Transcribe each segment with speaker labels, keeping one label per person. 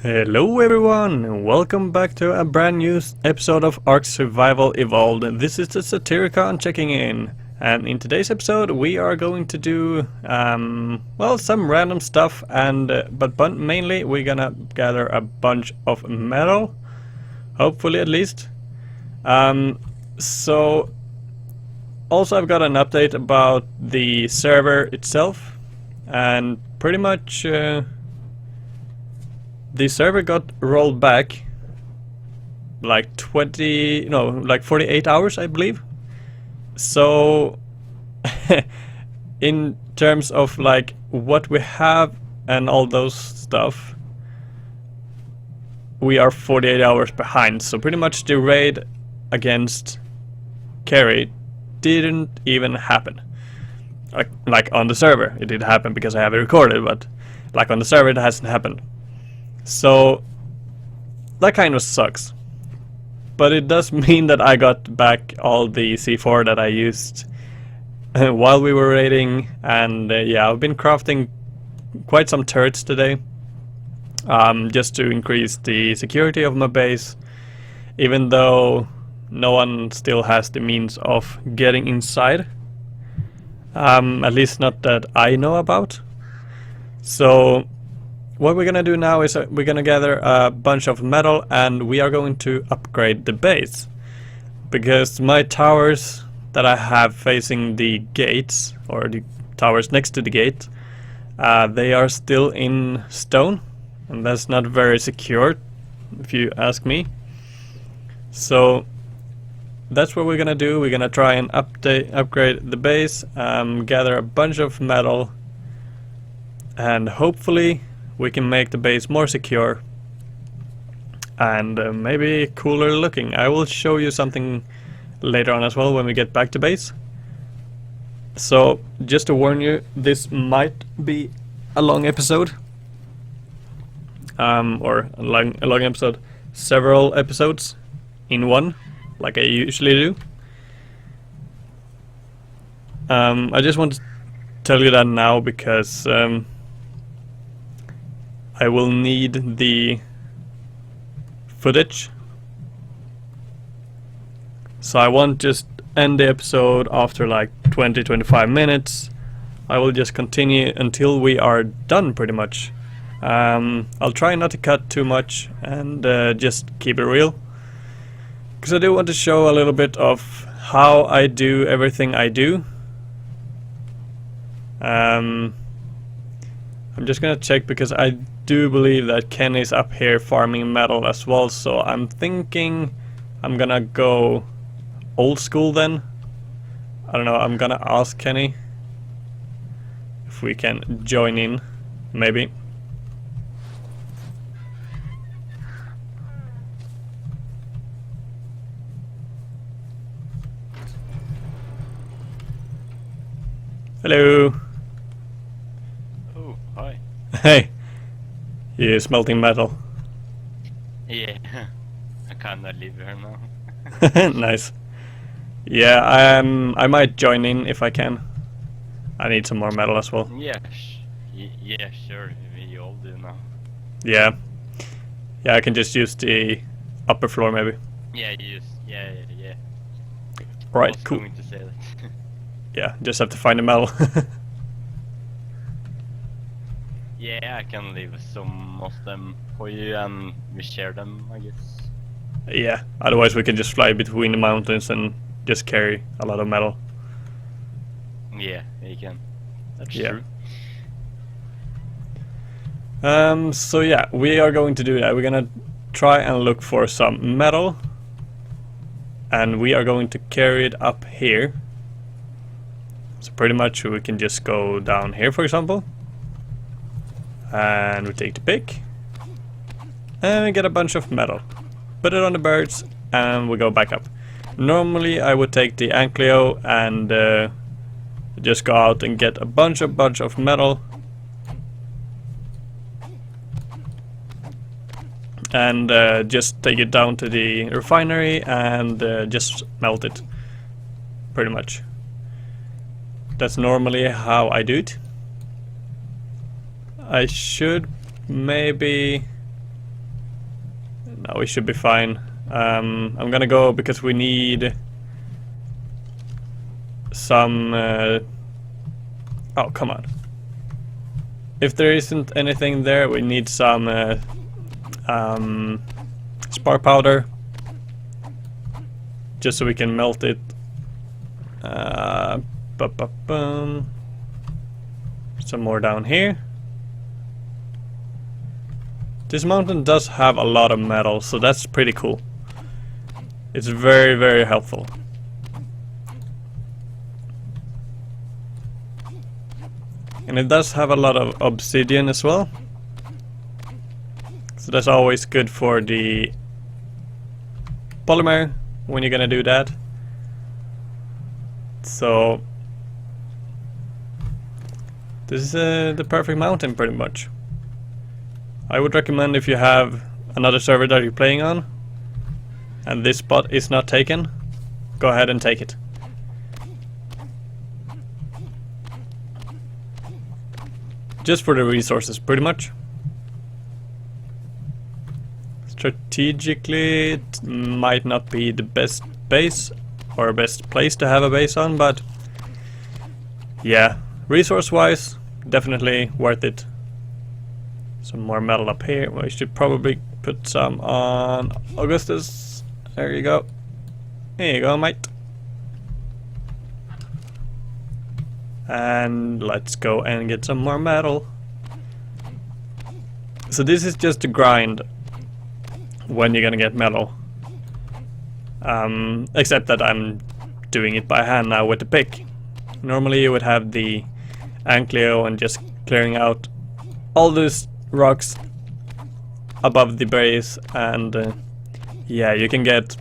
Speaker 1: Hello everyone, and welcome back to a brand new episode of ARK Survival Evolved. This is the Satyricon checking in, and in today's episode we are going to do, well, some random stuff, and but mainly we're gonna gather a bunch of metal, hopefully at least. So also I've got an update about the server itself, and pretty much the server got rolled back like 48 hours, I believe. So in terms of like what we have and all those stuff, we are 48 hours behind. So pretty much the raid against Kerry didn't even happen. Like on the server, it did happen because I have it recorded, but like on the server it hasn't happened. So that kind of sucks, but it does mean that I got back all the C4 that I used while we were raiding, and yeah, I've been crafting quite some turrets today, just to increase the security of my base, even though no one still has the means of getting inside, at least not that I know about. So what we're gonna do now is we're gonna gather a bunch of metal, and we are going to upgrade the base, because my towers that I have facing the gates, or the towers next to the gate, they are still in stone, and that's not very secure if you ask me. So that's what we're gonna do. We're gonna try and upgrade the base, gather a bunch of metal, and hopefully we can make the base more secure and maybe cooler looking. I will show you something later on as well when we get back to base. So just to warn you, this might be a long episode, or a long episode, several episodes in one, like I usually do. I just want to tell you that now because I will need the footage, so I won't just end the episode after like 20-25 minutes. I will just continue until we are done pretty much. I'll try not to cut too much and just keep it real, because I do want to show a little bit of how I do everything I do. I'm just gonna check, because I do believe that Kenny's up here farming metal as well, so I'm thinking I'm gonna go old school then. I don't know, I'm gonna ask Kenny if we can join in, maybe. Hello.
Speaker 2: Oh, hi.
Speaker 1: Hey. You're smelting metal.
Speaker 2: Yeah, I kinda live here now.
Speaker 1: Nice. Yeah, I might join in if I can. I need some more metal as well.
Speaker 2: Yeah, yeah, sure. We all do now.
Speaker 1: Yeah. Yeah, I can just use the upper floor maybe.
Speaker 2: Yeah, yeah.
Speaker 1: Right,
Speaker 2: I was
Speaker 1: cool.
Speaker 2: going to say that.
Speaker 1: Yeah, just have to find the metal.
Speaker 2: Yeah, I can leave some of them for you, and we share them, I guess.
Speaker 1: Yeah, otherwise we can just fly between the mountains and just carry a lot of metal.
Speaker 2: Yeah, you can. That's
Speaker 1: Yeah.
Speaker 2: true.
Speaker 1: So yeah, we are going to do that. We're gonna try and look for some metal, and we are going to carry it up here. So pretty much we can just go down here, for example, and we take the pick and we get a bunch of metal, put it on the birds, and we go back up. Normally I would take the Ankleo and just go out and get a bunch of metal and just take it down to the refinery and just melt it, pretty much. That's normally how I do it. I should maybe No, we should be fine. I'm gonna go because we need some... oh, come on. If there isn't anything there, we need some spark powder. Just so we can melt it. Some more down here. This mountain does have a lot of metal, so that's pretty cool. It's very, very helpful. And it does have a lot of obsidian as well. So that's always good for the polymer when you're gonna do that. So this is the perfect mountain pretty much. I would recommend, if you have another server that you're playing on and this spot is not taken, go ahead and take it. Just for the resources, pretty much. Strategically, it might not be the best base or best place to have a base on, but yeah, resource-wise, definitely worth it. Some more metal up here. We should probably put some on Augustus. There you go. There you go, mate. And let's go and get some more metal. So this is just a grind when you're gonna get metal. Except that I'm doing it by hand now with the pick. Normally you would have the Ankleo and just clearing out all those rocks above the base, and yeah, you can get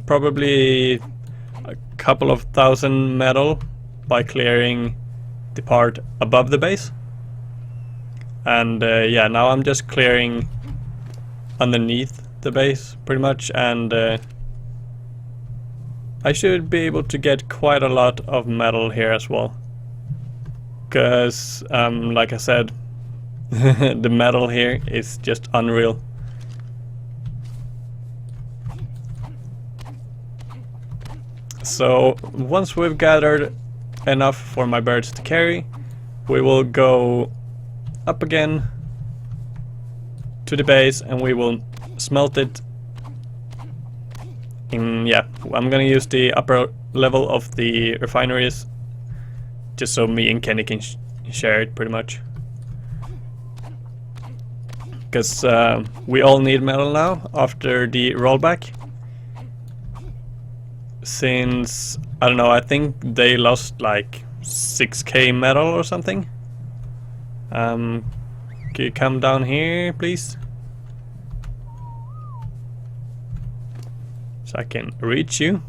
Speaker 1: probably a couple of thousand metal by clearing the part above the base. And yeah, now I'm just clearing underneath the base pretty much, and I should be able to get quite a lot of metal here as well, because like I said, the metal here is just unreal. So once we've gathered enough for my birds to carry, we will go up again to the base and we will smelt it in, yeah, I'm gonna use the upper level of the refineries just so me and Kenny can share it pretty much. Because we all need metal now after the rollback. Since, I don't know, I think they lost like 6k metal or something. Can you come down here, please? So I can reach you.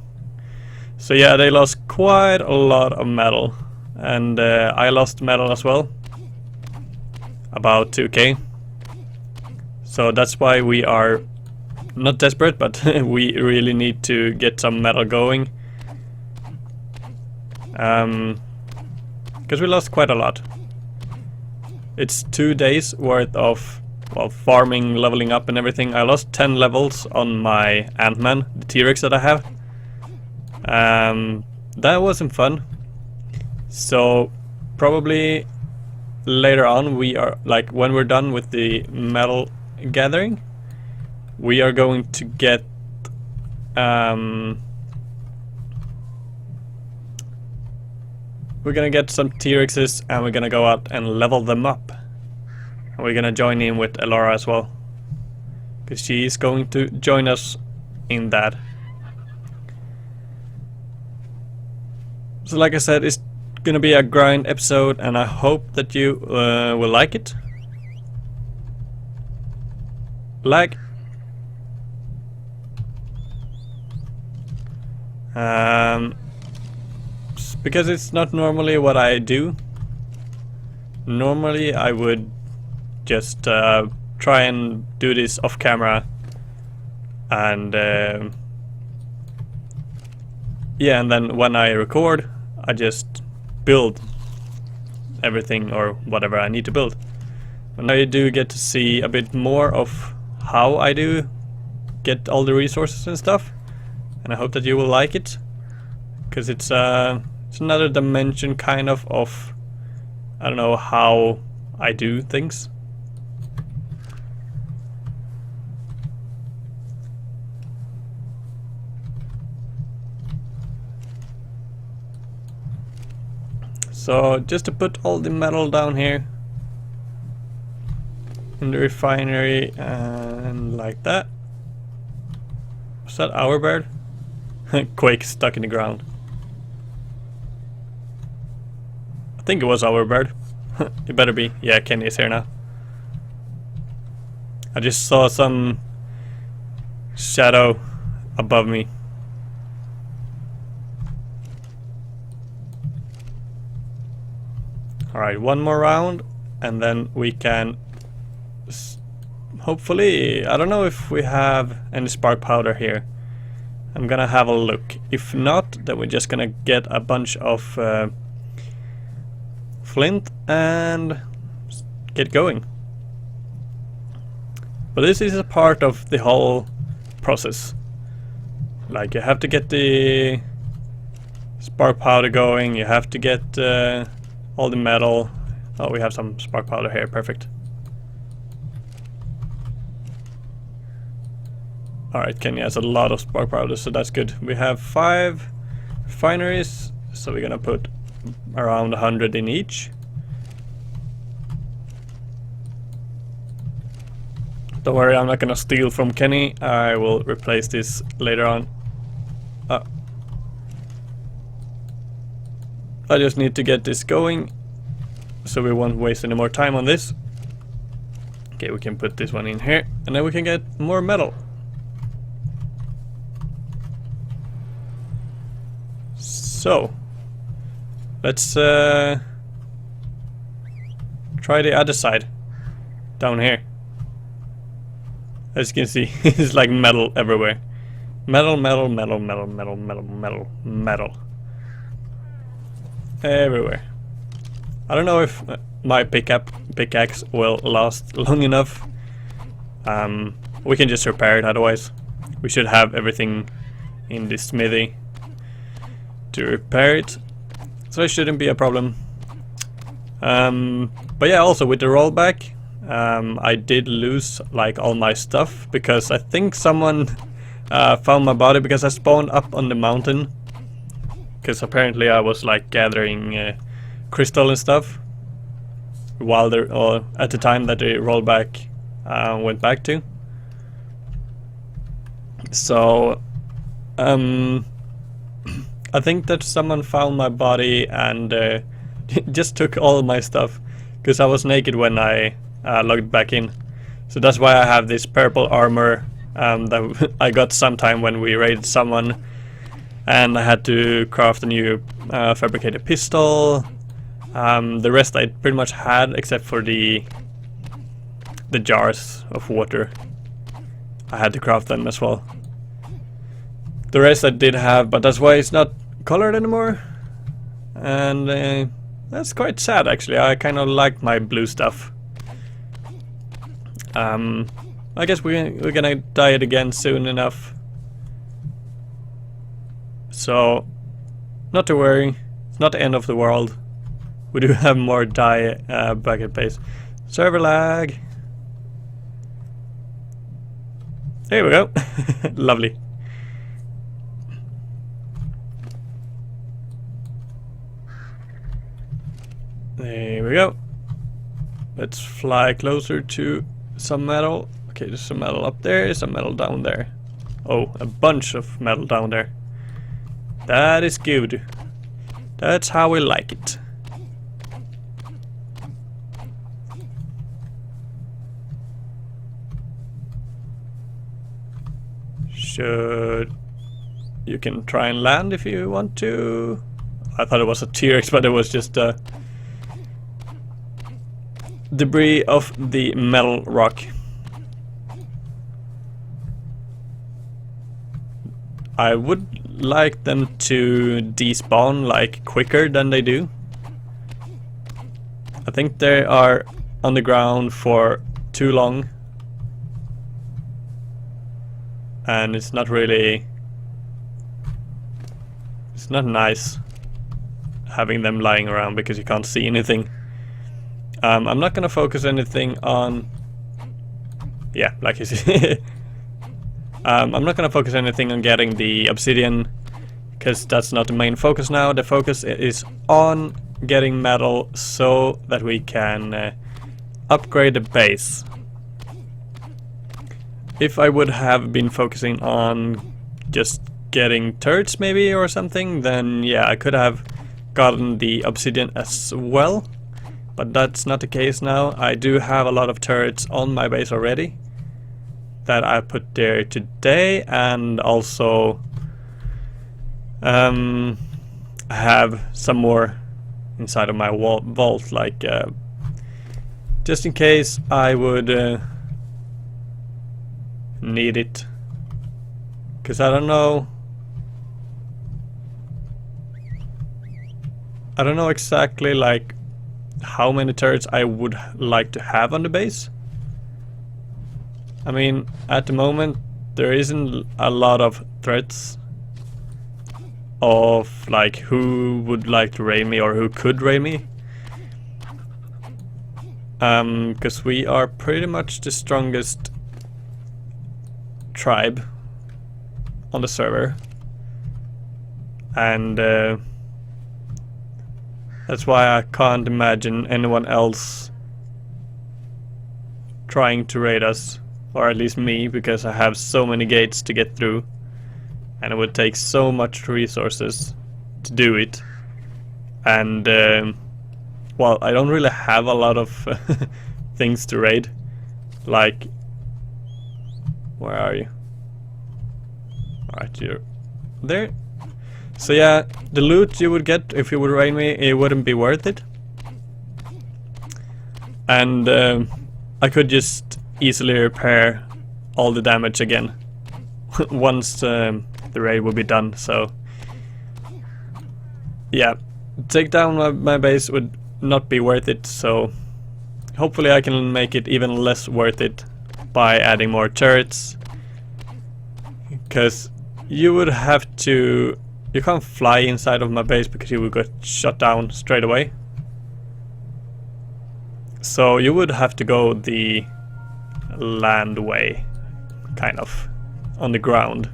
Speaker 1: So yeah, they lost quite a lot of metal. And I lost metal as well. About 2k. So that's why we are not desperate, but we really need to get some metal going. Because we lost quite a lot. It's 2 days worth of, well, farming, leveling up and everything. I lost 10 levels on my Ant-Man, the T-Rex that I have. That wasn't fun. So probably later on, we are, like, when we're done with the metal gathering, we are going to get we're gonna get some T-Rexes and we're gonna go out and level them up. And we're gonna join in with Elora as well, because she is going to join us in that. So like I said, it's gonna be a grind episode and I hope that you will like it. Like. Because it's not normally what I do. Normally I would just try and do this off camera and yeah, and then when I record I just build everything or whatever I need to build. But now you do get to see a bit more of how I do get all the resources and stuff. And I hope that you will like it, because it's another dimension kind of I don't know how I do things. So just to put all the metal down here in the refinery and like that. Was that our bird? Quake stuck in the ground. I think it was our bird. It better be. Yeah, Kenny is here now. I just saw some shadow above me. Alright, one more round and then we can hopefully, I don't know if we have any spark powder here. I'm gonna have a look. If not, then we're just gonna get a bunch of flint and get going. But this is a part of the whole process. Like, you have to get the spark powder going, you have to get all the metal. Oh, we have some spark powder here, perfect. Alright, Kenya has a lot of spark powder, so that's good. We have 5 refineries, so we're gonna put around 100 in each. Don't worry, I'm not gonna steal from Kenny. I will replace this later on. I just need to get this going, so we won't waste any more time on this. Okay, we can put this one in here, and then we can get more metal. So, let's try the other side, down here. As you can see, it's like metal everywhere. Metal, metal, metal, metal, metal, metal, metal, metal. Everywhere. I don't know if my pickaxe will last long enough. We can just repair it otherwise. We should have everything in the smithy to repair it, so it shouldn't be a problem. But yeah, also with the rollback, I did lose like all my stuff because I think someone found my body because I spawned up on the mountain. Because apparently I was like gathering crystal and stuff while or at the time that the rollback went back to. So I think that someone found my body and just took all my stuff, because I was naked when I logged back in. So that's why I have this purple armor that I got sometime when we raided someone, and I had to craft a new fabricated pistol. The rest I pretty much had except for the jars of water. I had to craft them as well. The rest I did have, but that's why it's not colored anymore. And that's quite sad actually. I kind of like my blue stuff. I guess we're gonna dye it again soon enough. So, not to worry, it's not the end of the world. We do have more dye back at base. Server lag. There we go. Lovely. There we go. Let's fly closer to some metal. Okay, there's some metal up there, some metal down there. Oh, a bunch of metal down there. That is good. That's how we like it. You can try and land if you want to. I thought it was a T-Rex, but it was just debris of the metal rock. I would like them to despawn like quicker than they do. I think they are on the ground for too long. and it's not really... It's not nice having them lying around because you can't see anything. I'm not gonna focus anything on... Yeah, like you see. I'm not gonna focus anything on getting the obsidian, because that's not the main focus now. The focus is on getting metal so that we can upgrade the base. If I would have been focusing on just getting turrets maybe or something, then yeah, I could have gotten the obsidian as well. But that's not the case now. I do have a lot of turrets on my base already that I put there today, and also I have some more inside of my vault, like just in case I would need it, because I don't know exactly like how many turrets I would like to have on the base. I mean, at the moment there isn't a lot of threats of like who would like to raid me or who could raid me, because we are pretty much the strongest tribe on the server, and that's why I can't imagine anyone else trying to raid us, or at least me, because I have so many gates to get through and it would take so much resources to do it. And well, I don't really have a lot of things to raid. Like, where are you? Alright, you're there. So yeah, the loot you would get if you would raid me, it wouldn't be worth it. And I could just easily repair all the damage again once the raid will be done. So yeah, take down my base would not be worth it, so hopefully I can make it even less worth it by adding more turrets, because you would have to... You can't fly inside of my base because you would get shot down straight away. So you would have to go the land way, kind of, on the ground.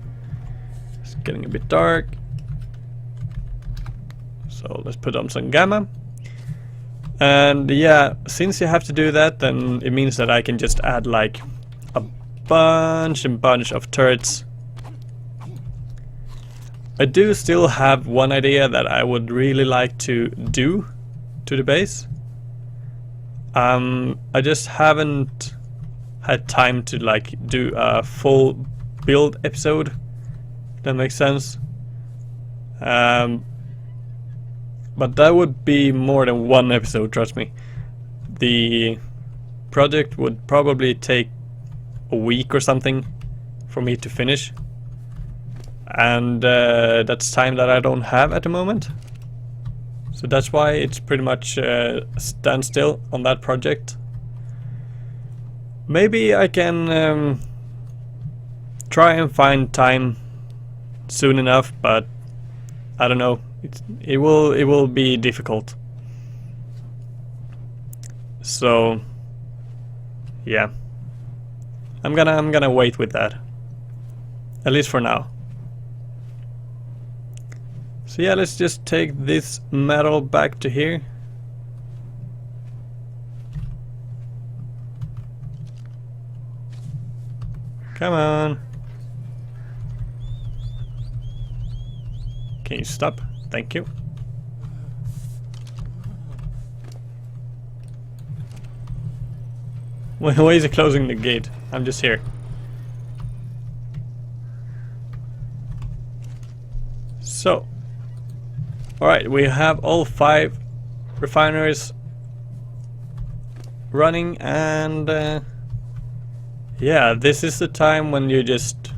Speaker 1: It's getting a bit dark. So let's put on some gamma. And yeah, since you have to do that, then it means that I can just add like a bunch of turrets. I do still have one idea that I would really like to do to the base. I just haven't had time to like do a full build episode, if that makes sense. But that would be more than one episode, trust me. The project would probably take a week or something for me to finish. And that's time that I don't have at the moment. So that's why it's pretty much standstill on that project. Maybe I can try and find time soon enough, but I don't know. It will be difficult. So yeah, I'm gonna wait with that, at least for now. So yeah, let's just take this metal back to here. Come on. Can you stop? Thank you. Why is it closing the gate? I'm just here. So, alright, we have all 5 refineries running, and yeah, this is the time when you just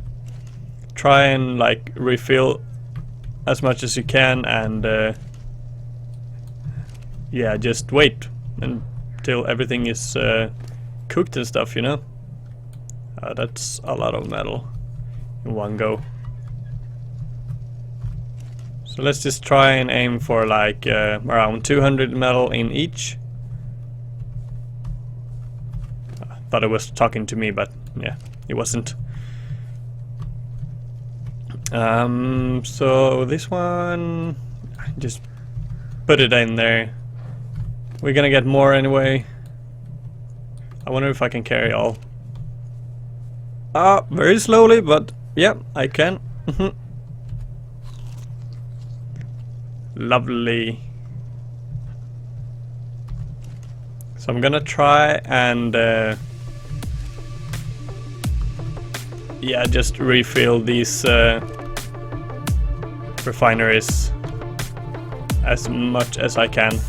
Speaker 1: try and like refill as much as you can, and yeah, just wait until everything is cooked and stuff, you know. That's a lot of metal. in one go. So let's just try and aim for like around 200 metal in each. I thought it was talking to me, but yeah, it wasn't. So this one, just put it in there. We're gonna get more anyway. I wonder if I can carry all. Very slowly, but yeah, I can. Lovely. So I'm gonna try and yeah, just refill these refineries as much as I can.